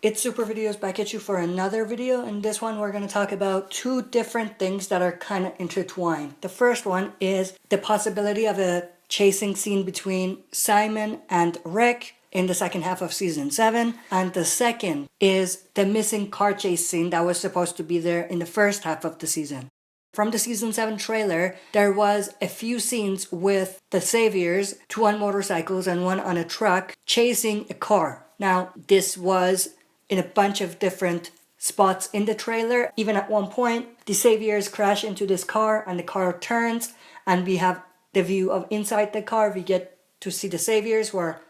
It's Super Videos back at you for another video. In this one, we're going to talk about two different things that are kind of intertwined. The first one is the possibility of a chasing scene between Simon and Rick in the second half of season 7. And the second is the missing car chase scene that was supposed to be there in the first half of the season. From the season 7 trailer, there was a few scenes with the saviors, 2 on motorcycles and 1 on a truck, chasing a car. Now, this was in a bunch of different spots in the trailer. Even at one point, the saviors crash into this car and the car turns and we have the view of inside the car. We get to see the saviors who are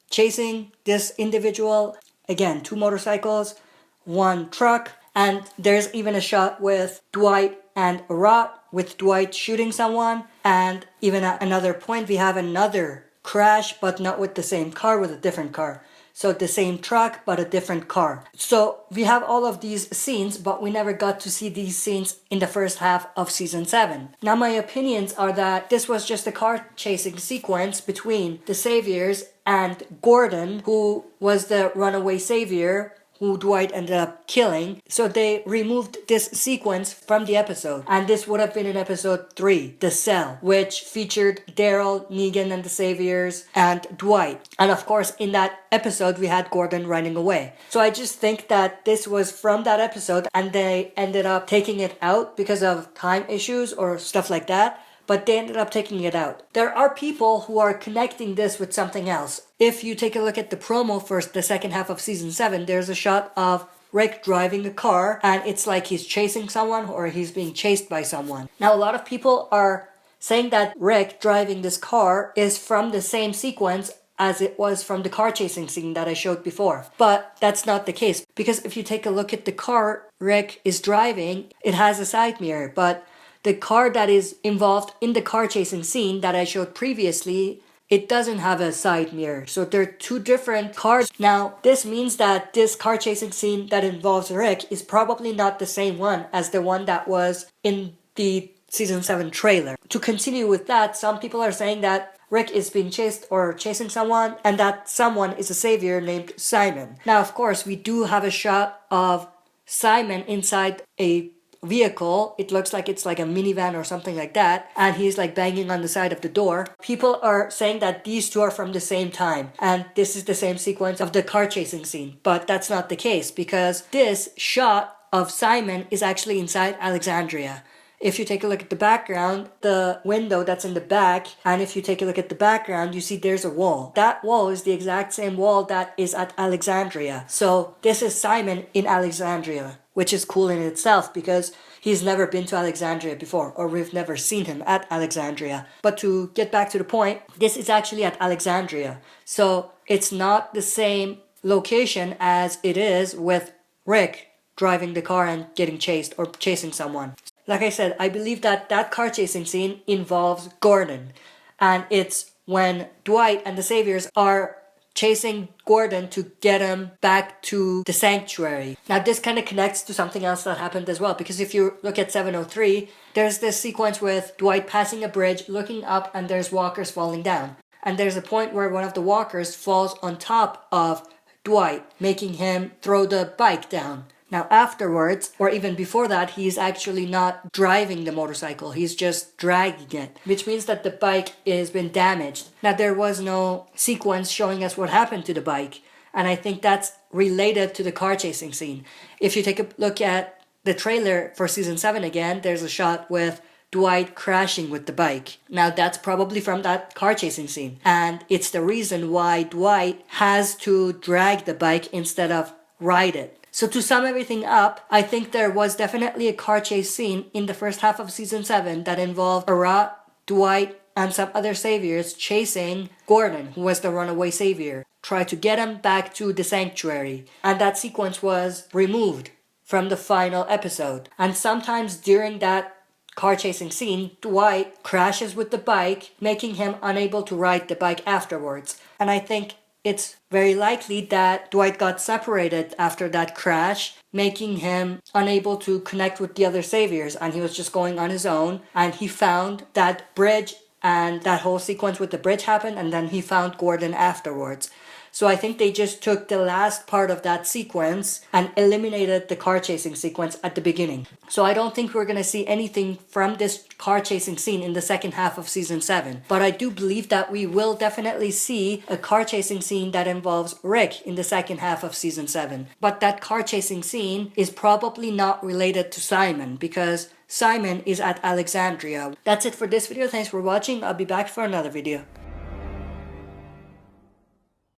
chasing this individual. Again, 2 motorcycles, 1 truck, and there's even a shot with Dwight and Rot, with Dwight shooting someone. And even at another point, we have another crash, but not with the same car, with a different car. So the same truck, but a different car. So we have all of these scenes, but we never got to see these scenes in the first half of season 7. Now my opinions are that this was just a car chasing sequence between the saviors and Gordon, who was the runaway savior who Dwight ended up killing. So they removed this sequence from the episode. And this would have been in episode 3, The Cell, which featured Daryl, Negan and the Saviors, and Dwight. And of course, in that episode, we had Gordon running away. So I just think that this was from that episode and they ended up taking it out because of time issues or stuff like that. But they ended up taking it out. There are people who are connecting this with something else. If you take a look at the promo for the second half of season 7, there's a shot of Rick driving a car and it's like he's chasing someone or he's being chased by someone. Now a lot of people are saying that Rick driving this car is from the same sequence as it was from the car chasing scene that I showed before. But that's not the case, because if you take a look at the car Rick is driving, it has a side mirror, but the car that is involved in the car chasing scene that I showed previously, it doesn't have a side mirror. So they're 2 different cars. Now, this means that this car chasing scene that involves Rick is probably not the same one as the one that was in the season 7 trailer. To continue with that, some people are saying that Rick is being chased or chasing someone and that someone is a savior named Simon. Now, of course, we do have a shot of Simon inside a vehicle. It looks like it's like a minivan or something like that, and he's like banging on the side of the door. People are saying that these 2 are from the same time and this is the same sequence of the car chasing scene, but that's not the case, because this shot of Simon is actually inside Alexandria. If you take a look at the background, the window that's in the back, and if you take a look at the background, you see there's a wall. That wall is the exact same wall that is at Alexandria. So this is Simon in Alexandria, which is cool in itself because he's never been to Alexandria before, or we've never seen him at Alexandria. But to get back to the point, this is actually at Alexandria. So it's not the same location as it is with Rick driving the car and getting chased or chasing someone. Like I said, I believe that that car chasing scene involves Gordon. And it's when Dwight and the Saviors are chasing Gordon to get him back to the sanctuary. Now this kind of connects to something else that happened as well, because if you look at 703, there's this sequence with Dwight passing a bridge, looking up, and there's walkers falling down. And there's a point where one of the walkers falls on top of Dwight, making him throw the bike down. Now afterwards, or even before that, he's actually not driving the motorcycle, he's just dragging it, which means that the bike has been damaged. Now there was no sequence showing us what happened to the bike, and I think that's related to the car chasing scene. If you take a look at the trailer for season 7 again, there's a shot with Dwight crashing with the bike. Now that's probably from that car chasing scene, and it's the reason why Dwight has to drag the bike instead of ride it. So to sum everything up, I think there was definitely a car chase scene in the first half of season 7 that involved Arat, Dwight, and some other saviors chasing Gordon, who was the runaway savior, try to get him back to the sanctuary. And that sequence was removed from the final episode. And sometimes during that car chasing scene, Dwight crashes with the bike, making him unable to ride the bike afterwards. And I think it's very likely that Dwight got separated after that crash, making him unable to connect with the other saviors, and he was just going on his own, and he found that bridge, and that whole sequence with the bridge happened, and then he found Gordon afterwards. So I think they just took the last part of that sequence and eliminated the car chasing sequence at the beginning. So I don't think we're going to see anything from this car chasing scene in the second half of season 7. But I do believe that we will definitely see a car chasing scene that involves Rick in the second half of season 7. But that car chasing scene is probably not related to Simon, because Simon is at Alexandria. That's it for this video. Thanks for watching. I'll be back for another video.